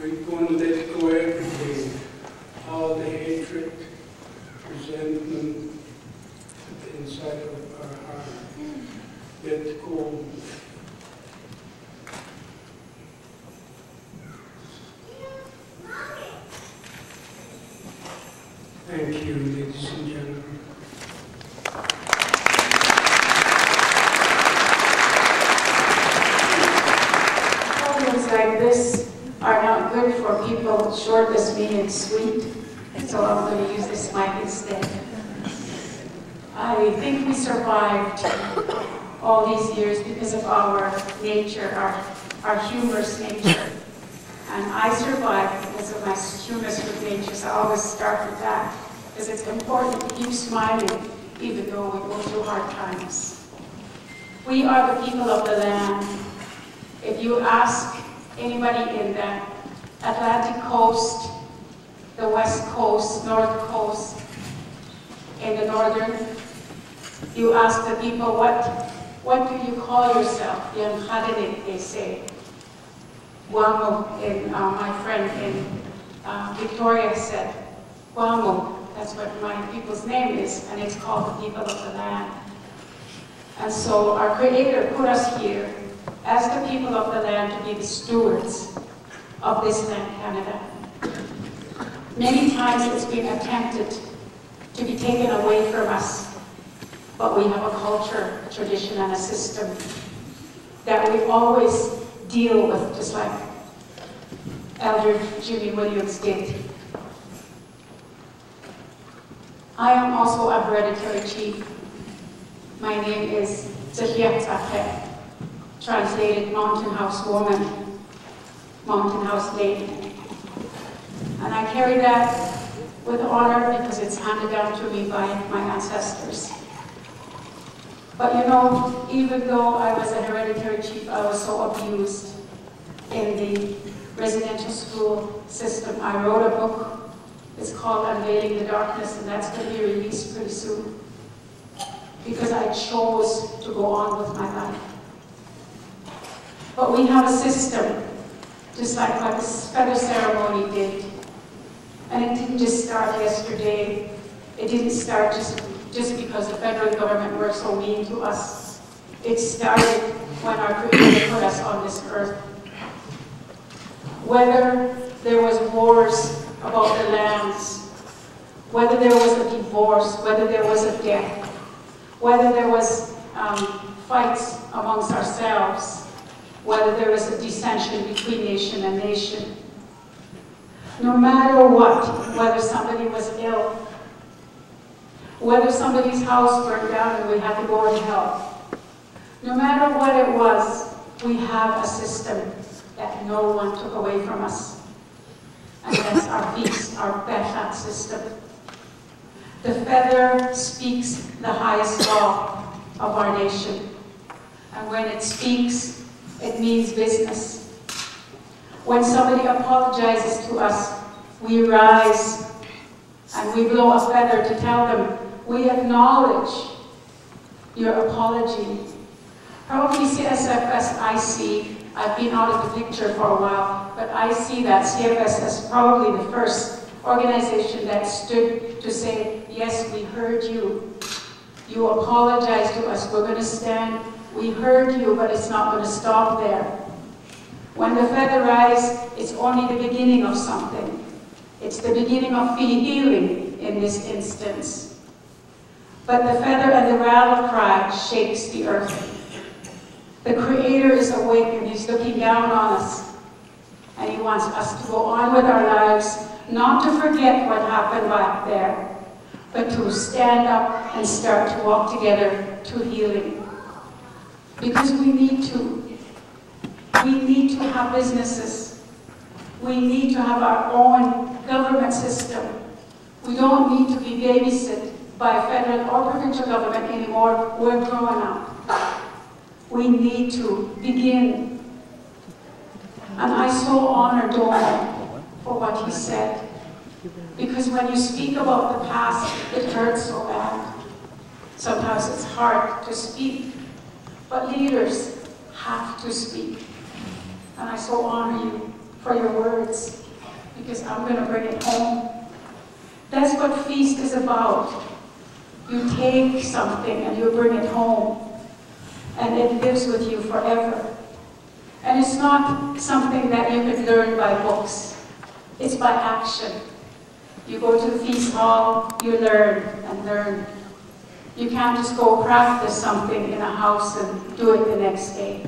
We're going to let go everything, all the hatred, resentment inside of our heart. Let go. Thank you, ladies and gentlemen. Like this are not good for people short as me and sweet, so I'm going to use this mic instead. I think we survived all these years because of our nature, our humorous nature. And I survived because of my humorous good nature, so I always start with that, because it's important to keep smiling even though we go through hard times. We are the people of the land. If you ask anybody in the Atlantic coast, the west coast, north coast, in the northern, you ask the people, what do you call yourself? Yang Hadinik, they say. Guamo, my friend in Victoria said, Guamo, that's what my people's name is, and it's called the people of the land. And so our Creator put us here as the people of the land to be the stewards of this land, Canada. Many times it's been attempted to be taken away from us, but we have a culture, a tradition, and a system that we always deal with, just like Elder Jimmy Williams did. I am also a hereditary chief. My name is Zahiat Zafet, translated Mountain House Woman, Mountain House Lady. And I carry that with honor because it's handed down to me by my ancestors. But you know, even though I was a hereditary chief, I was so abused in the residential school system. I wrote a book. It's called Unveiling the Darkness, and that's going to be released pretty soon, because I chose to go on with my life. But we have a system, just like what this feather ceremony did. And it didn't just start yesterday. It didn't start just because the federal government were so mean to us. It started when our Creator put us on this earth. Whether there was wars about the lands, whether there was a divorce, whether there was a death, whether there was fights amongst ourselves, whether there was a dissension between nation and nation. No matter what, whether somebody was ill, whether somebody's house burned down and we had to go and help, no matter what it was, we have a system that no one took away from us. And that's our peace, our Bechat system. The feather speaks the highest law of our nation. And when it speaks, it means business. When somebody apologizes to us, we rise and we blow a feather to tell them, we acknowledge your apology. Probably CSFS, I see, I've been out of the picture for a while, but I see that CFS as probably the first organization that stood to say, yes, we heard you. You apologized to us, we're going to stand. We heard you, but it's not going to stop there. When the feather rises, it's only the beginning of something. It's the beginning of healing in this instance. But the feather and the rattle cry shakes the earth. The Creator is awake and He's looking down on us. And He wants us to go on with our lives, not to forget what happened back there, but to stand up and start to walk together to healing. Because we need to. We need to have businesses. We need to have our own government system. We don't need to be babysit by federal or provincial government anymore. We're growing up. We need to begin. And I so honor Donald for what he said. Because when you speak about the past, it hurts so bad. Sometimes it's hard to speak. But leaders have to speak. And I so honor you for your words, because I'm going to bring it home. That's what Feast is about. You take something and you bring it home, and it lives with you forever. And it's not something that you can learn by books. It's by action. You go to the feast hall, you learn and learn. You can't just go practice something in a house and do it the next day.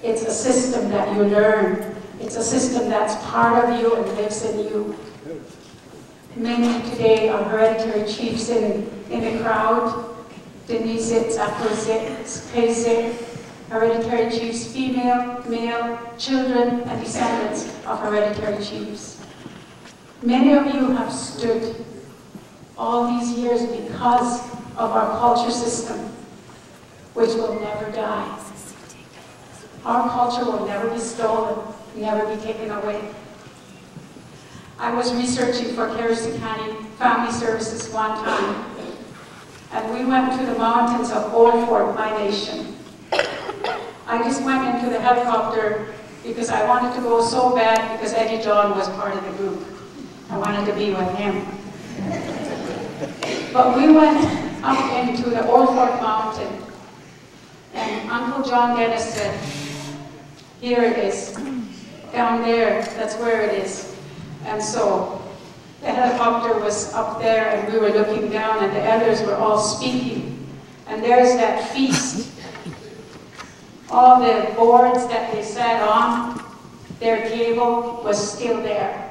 It's a system that you learn. It's a system that's part of you and lives in you. Many today are hereditary chiefs in the crowd. Denise, hereditary chiefs, female, male, children, and descendants of hereditary chiefs. Many of you have stood all these years because of our culture system, which will never die. Our culture will never be stolen, never be taken away. I was researching for Carson County Family Services one time, and we went to the mountains of Old Fort, my nation. I just went into the helicopter because I wanted to go so bad because Eddie John was part of the group. I wanted to be with him. But we went up into the Old Fort Mountain, and Uncle John Dennis said, here it is, down there, that's where it is. And so the helicopter was up there and we were looking down and the elders were all speaking. And there's that feast. All the boards that they sat on, their table was still there.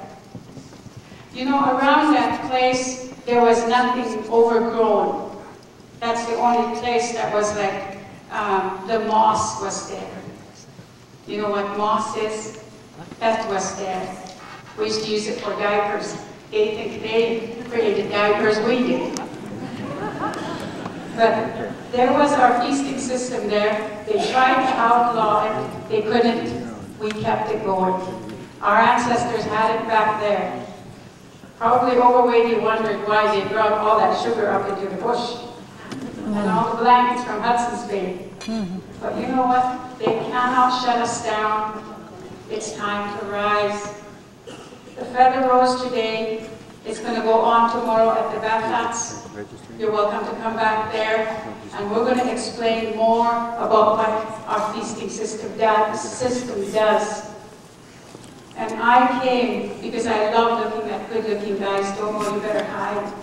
You know, around that place, there was nothing overgrown. That's the only place that was like, the moss was there. You know what moss is? That was there. We used to use it for diapers. They think they created diapers, we did. But there was our feasting system there. They tried to outlaw it, they couldn't. We kept it going. Our ancestors had it back there. Probably overweight, wondered why they brought all that sugar up into the bush. And all the blankets from Hudson's Bay. But you know what? They cannot shut us down. It's time to rise. The feather rose today. It's going to go on tomorrow at the Bathats. You're welcome to come back there. And we're going to explain more about what our feasting system does. And I came because I love looking at good-looking guys. Don't worry, you better hide.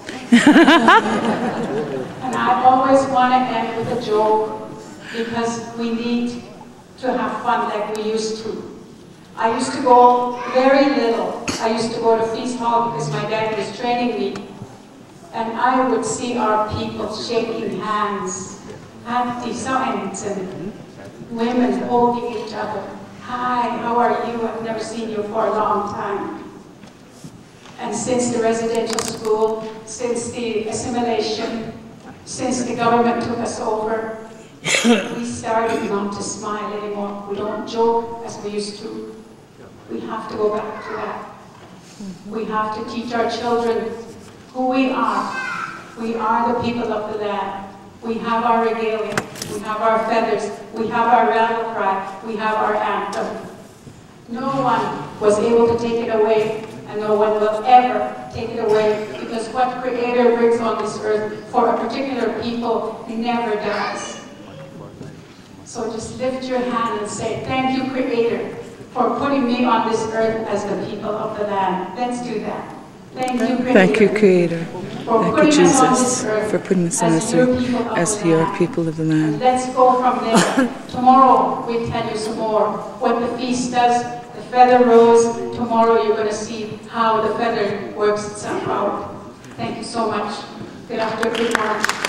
And I always want to end with a joke because we need to have fun like we used to. I used to go very little. I used to go to feast hall because my dad was training me. And I would see our people shaking hands, happy signs, and women holding each other. Hi, how are you? I've never seen you for a long time. And since the residential school, since the assimilation, since the government took us over, we started not to smile anymore. We don't joke as we used to. We have to go back to that. We have to teach our children who we are. We are the people of the land. We have our regalia. We have our feathers. We have our rattle cry. We have our anthem. No one was able to take it away, and no one will ever take it away, because what Creator brings on this earth for a particular people never dies. So just lift your hand and say, thank you, Creator, for putting me on this earth as the people of the land. Let's do that. Thank you, Creator. Thank you, Creator. Thank you, Jesus, for putting us on this earth as your people of the land. Let's go from there. Tomorrow we'll tell you some more what the feast does. The feather rose. Tomorrow you're going to see how the feather works itself out. Thank you so much. Good afternoon. Good morning.